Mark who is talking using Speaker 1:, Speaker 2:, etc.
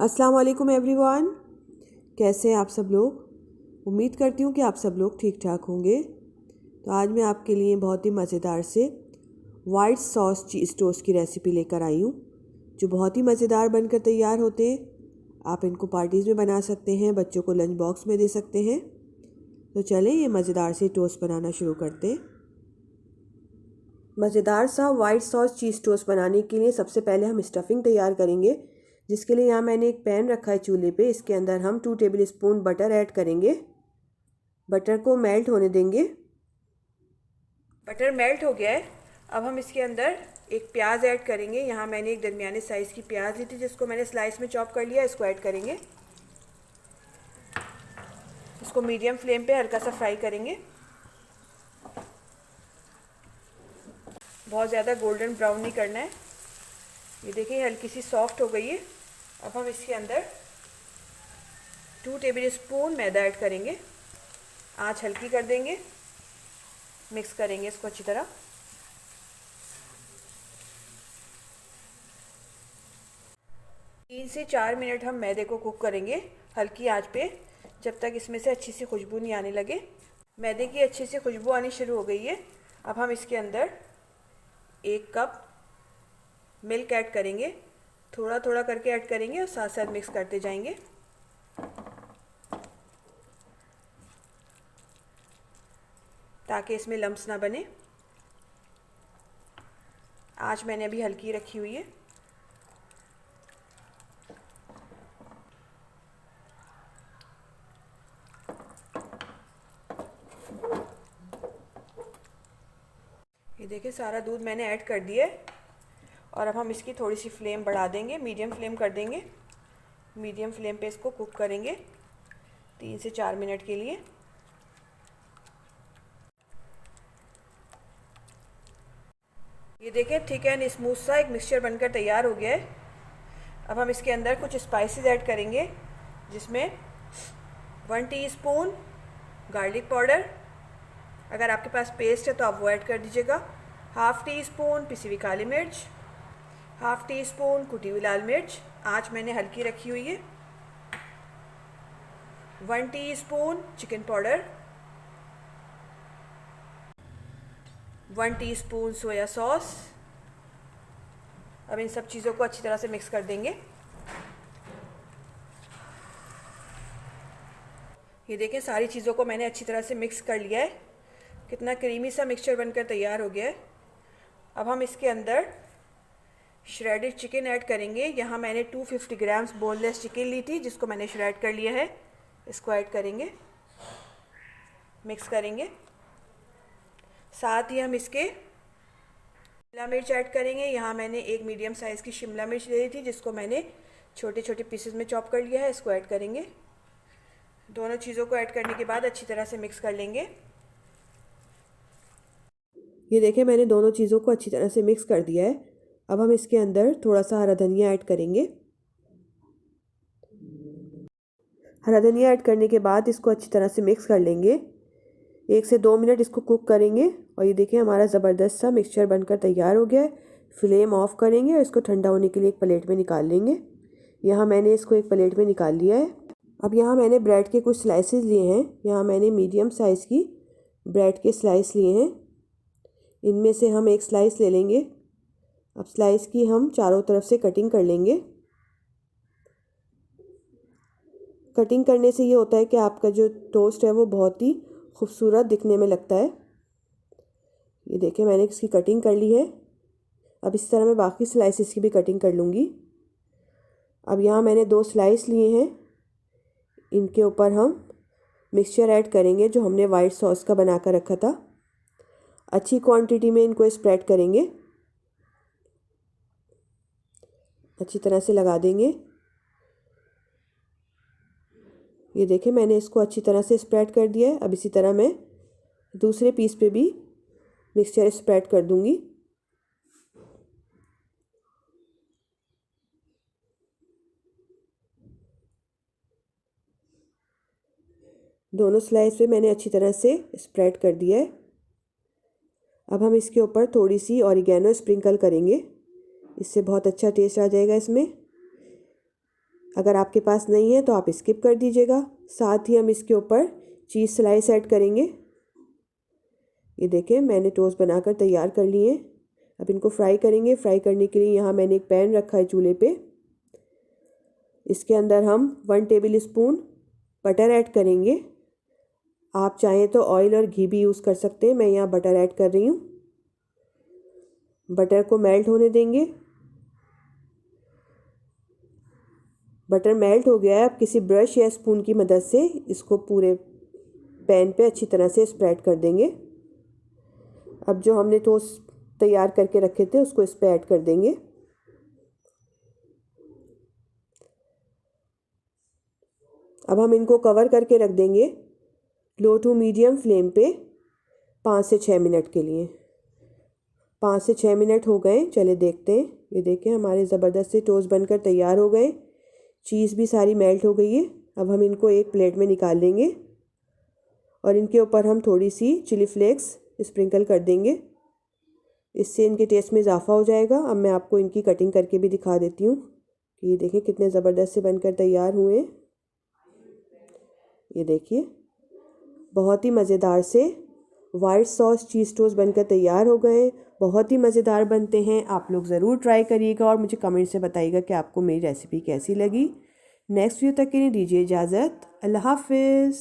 Speaker 1: अस्सलाम वालेकुम एवरीवन। कैसे हैं आप सब लोग। उम्मीद करती हूँ कि आप सब लोग ठीक ठाक होंगे। तो आज मैं आपके लिए बहुत ही मज़ेदार से वाइट सॉस चीज़ टोस्ट की रेसिपी लेकर आई हूँ, जो बहुत ही मज़ेदार बनकर तैयार होते हैं। आप इनको पार्टीज़ में बना सकते हैं, बच्चों को लंच बॉक्स में दे सकते हैं। तो चलें ये मज़ेदार से टोस्ट बनाना शुरू करते हैं। मज़ेदार सा वाइट सॉस चीज़ टोस्ट बनाने के लिए सबसे पहले हम स्टफिंग तैयार करेंगे, जिसके लिए यहाँ मैंने एक पैन रखा है चूल्हे पे। इसके अंदर हम 2 टेबल स्पून बटर ऐड करेंगे। बटर को मेल्ट होने देंगे। बटर मेल्ट हो गया है। अब हम इसके अंदर एक प्याज ऐड करेंगे। यहाँ मैंने एक दरमियाने साइज़ की प्याज ली थी, जिसको मैंने स्लाइस में चॉप कर लिया। इसको ऐड करेंगे। इसको मीडियम फ्लेम पे हल्का सा फ्राई करेंगे। बहुत ज़्यादा गोल्डन ब्राउन नहीं करना है। ये देखिए हल्की सी सॉफ्ट हो गई है। अब हम इसके अंदर 2 टेबल स्पून मैदा ऐड करेंगे। आँच हल्की कर देंगे। मिक्स करेंगे इसको अच्छी तरह। तीन से 4 मिनट हम मैदे को कुक करेंगे हल्की आंच पे, जब तक इसमें से अच्छी सी खुशबू नहीं आने लगे। मैदे की अच्छी सी खुशबू आनी शुरू हो गई है। अब हम इसके अंदर 1 कप मिल्क ऐड करेंगे। थोड़ा थोड़ा करके ऐड करेंगे और साथ साथ मिक्स करते जाएंगे। ताकि इसमें लम्प्स ना बने। आँच मैंने अभी हल्की रखी हुई है। ये देखिए सारा दूध मैंने ऐड कर दिया है। और अब हम इसकी थोड़ी सी फ्लेम बढ़ा देंगे, मीडियम फ्लेम कर देंगे। मीडियम फ्लेम पे इसको कुक करेंगे 3 से 4 मिनट के लिए। ये देखिए थिक एंड स्मूथ सा एक मिक्सचर बनकर तैयार हो गया है। अब हम इसके अंदर कुछ स्पाइसेस ऐड करेंगे, जिसमें 1 टीस्पून गार्लिक पाउडर, अगर आपके पास पेस्ट है तो आप वो ऐड कर दीजिएगा। 1/2 टीस्पून पिसी हुई काली मिर्च, 1/2 टीस्पून कुटी हुई लाल मिर्च। आँच मैंने हल्की रखी हुई है। 1 teaspoon chicken powder, 1 teaspoon soya sauce. अब इन सब चीज़ों को अच्छी तरह से मिक्स कर देंगे। ये देखें सारी चीज़ों को मैंने अच्छी तरह से मिक्स कर लिया है। कितना क्रीमी सा मिक्सचर बनकर तैयार हो गया है। अब हम इसके अंदर श्रेडेड चिकन ऐड करेंगे। यहाँ मैंने 250 ग्राम्स बोनलेस चिकन ली थी, जिसको मैंने श्रेड कर लिया है। इसको ऐड करेंगे, मिक्स करेंगे। साथ ही हम इसके शिमला मिर्च ऐड करेंगे। यहाँ मैंने एक मीडियम साइज़ की शिमला मिर्च ले ली थी, जिसको मैंने छोटे छोटे पीसेस में चॉप कर लिया है। इसको ऐड करेंगे। दोनों चीज़ों को ऐड करने के बाद अच्छी तरह से मिक्स कर लेंगे। ये देखें मैंने दोनों चीज़ों को अच्छी तरह से मिक्स कर दिया है। अब हम इसके अंदर थोड़ा सा हरा धनिया ऐड करेंगे। हरा धनिया ऐड करने के बाद इसको अच्छी तरह से मिक्स कर लेंगे। 1 से 2 मिनट इसको कुक करेंगे। और ये देखिए हमारा ज़बरदस्त सा मिक्सचर बनकर तैयार हो गया है। फ्लेम ऑफ करेंगे और इसको ठंडा होने के लिए एक प्लेट में निकाल लेंगे। यहाँ मैंने इसको एक प्लेट में निकाल लिया है। अब यहाँ मैंने ब्रेड के कुछ स्लाइसेस लिए हैं। यहाँ मैंने मीडियम साइज़ की ब्रेड के स्लाइस लिए हैं। इनमें से हम एक स्लाइस ले लेंगे। अब स्लाइस की हम चारों तरफ से कटिंग कर लेंगे। कटिंग करने से ये होता है कि आपका जो टोस्ट है वो बहुत ही खूबसूरत दिखने में लगता है। ये देखें मैंने इसकी कटिंग कर ली है। अब इस तरह मैं बाकी स्लाइसेस की भी कटिंग कर लूँगी। अब यहाँ मैंने 2 स्लाइस लिए हैं। इनके ऊपर हम मिक्सचर ऐड करेंगे, जो हमने वाइट सॉस का बना कर रखा था। अच्छी क्वांटिटी में इनको स्प्रेड करेंगे, अच्छी तरह से लगा देंगे। ये देखें मैंने इसको अच्छी तरह से स्प्रेड कर दिया है। अब इसी तरह मैं दूसरे पीस पे भी मिक्सचर स्प्रेड कर दूंगी। दोनों स्लाइस पे मैंने अच्छी तरह से स्प्रेड कर दिया है। अब हम इसके ऊपर थोड़ी सी ऑरिगेनो स्प्रिंकल करेंगे। इससे बहुत अच्छा टेस्ट आ जाएगा इसमें। अगर आपके पास नहीं है तो आप स्किप कर दीजिएगा। साथ ही हम इसके ऊपर चीज़ स्लाइस ऐड करेंगे। ये देखें मैंने टोस्ट बनाकर तैयार कर लिए। अब इनको फ्राई करेंगे। फ्राई करने के लिए यहाँ मैंने एक पैन रखा है चूल्हे पे। इसके अंदर हम 1 टेबल स्पून बटर ऐड करेंगे। आप चाहें तो ऑयल और घी भी यूज़ कर सकते हैं। मैं यहाँ बटर ऐड कर रही हूँ। बटर को मेल्ट होने देंगे। बटर मेल्ट हो गया है। अब किसी ब्रश या स्पून की मदद से इसको पूरे पैन पे अच्छी तरह से स्प्रेड कर देंगे। अब जो हमने टोस्ट तैयार करके रखे थे उसको इस पे ऐड कर देंगे। अब हम इनको कवर करके रख देंगे लो टू मीडियम फ्लेम पे 5 से 6 मिनट के लिए। 5 से 6 मिनट हो गए। चले देखते हैं। ये देखें हमारे ज़बरदस्त से टोस्ट बनकर तैयार हो गए। चीज़ भी सारी मेल्ट हो गई है। अब हम इनको एक प्लेट में निकाल लेंगे और इनके ऊपर हम थोड़ी सी चिली फ्लेक्स स्प्रिंकल कर देंगे। इससे इनके टेस्ट में इजाफा हो जाएगा। अब मैं आपको इनकी कटिंग करके भी दिखा देती हूँ कि ये देखें कितने ज़बरदस्त से बनकर तैयार हुए। ये देखिए बहुत ही मज़ेदार से वाइट सॉस चीज़ टोस्ट बनकर तैयार हो गए। बहुत ही मज़ेदार बनते हैं। आप लोग ज़रूर ट्राई करिएगा और मुझे कमेंट से बताइएगा कि आपको मेरी रेसिपी कैसी लगी। नेक्स्ट वीडियो तक के लिए दीजिए इजाज़त। अल्लाह हाफिज़।